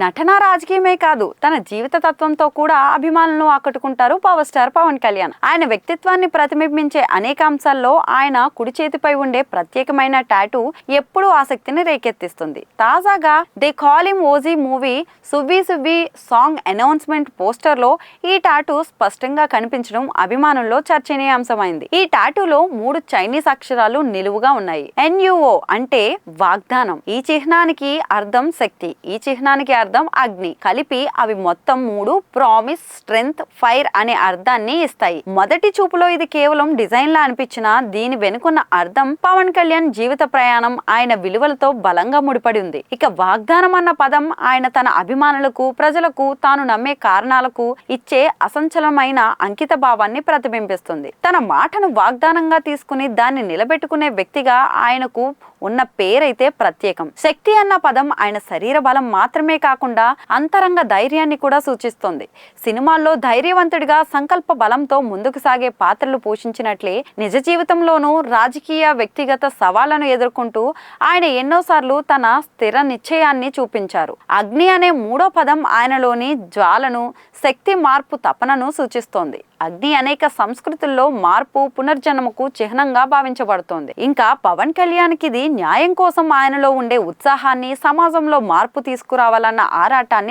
నటన రాజకీయమే కాదు, తన జీవిత తత్వంతో కూడా అభిమానులను ఆకట్టుకుంటారు పవర్ స్టార్ పవన్ కళ్యాణ్. ఆయన వ్యక్తిత్వాన్ని ప్రతిబింబించే అనేక అంశాల్లో ఆయన కుడి చేతిపై ఉండే ప్రత్యేకమైన టాటూ ఎప్పుడూ ఆసక్తిని రేకెత్తిస్తుంది. తాజాగా they call him OG movie Suvvi Suvvi song announcement poster లో ఈ టాటూ స్పష్టంగా కనిపించడం అభిమానుల్లో చర్చనీయాంశమైంది. ఈ టాటూలో 3 చైనీస్ అక్షరాలు నిలువుగా ఉన్నాయి. NUO అంటే వాగ్దానం, ఈ చిహ్నానికి అర్థం శక్తి, ఈ చిహ్నానికి అర్థం అగ్ని, కలిపి అవి మొత్తం 3 ప్రామిస్, స్ట్రెంగ్త్, ఫైర్ అనే అర్థాన్ని ఇస్తాయి. మొదటి చూపులో ఇది కేవలం డిజైన్ లా అనిపించినా దీని వెనుకున్న అర్థం పవన్ కళ్యాణ్ జీవిత ప్రయాణం, ఆయన విలువలతో బలంగా ముడిపడి ఉంది. ఇక వాగ్దానం అన్న పదం ఆయన తన అభిమానులకు, ప్రజలకు, తాను నమ్మే కారణాలకు ఇచ్చే అసంచలమైన అంకిత భావాన్ని ప్రతిబింబిస్తుంది. తన మాటను వాగ్దానంగా తీసుకుని దాన్ని నిలబెట్టుకునే వ్యక్తిగా ఆయనకు ఉన్న పేరైతే ప్రత్యేకం. శక్తి అన్న పదం ఆయన శరీర బలం మాత్రమే కాకుండా అంతరంగ ధైర్యాన్ని కూడా సూచిస్తుంది. సినిమాల్లో ధైర్యవంతుడిగా సంకల్ప బలంతో ముందుకు సాగే పాత్రలు పోషించినట్లే నిజ జీవితంలోనూ రాజకీయ, వ్యక్తిగత సవాళ్లను ఎదుర్కొంటూ ఆయన ఎన్నోసార్లు తన స్థిర నిశ్చయాన్ని చూపించారు. అగ్ని అనే 3వ పదం ఆయనలోని జ్వాలను, శక్తి, మార్పు తపనను సూచిస్తోంది. అగ్ని అనేక సంస్కృతుల్లో మార్పు, పునర్జన్మకు చిహ్నంగా భావించబడుతోంది. ఇంకా పవన్ కళ్యాణ్కి ఇది న్యాయం కోసం ఆయనలో ఉండే ఉత్సాహాన్ని, సమాజంలో మార్పు తీసుకురావాలన్న ఆరాటాన్ని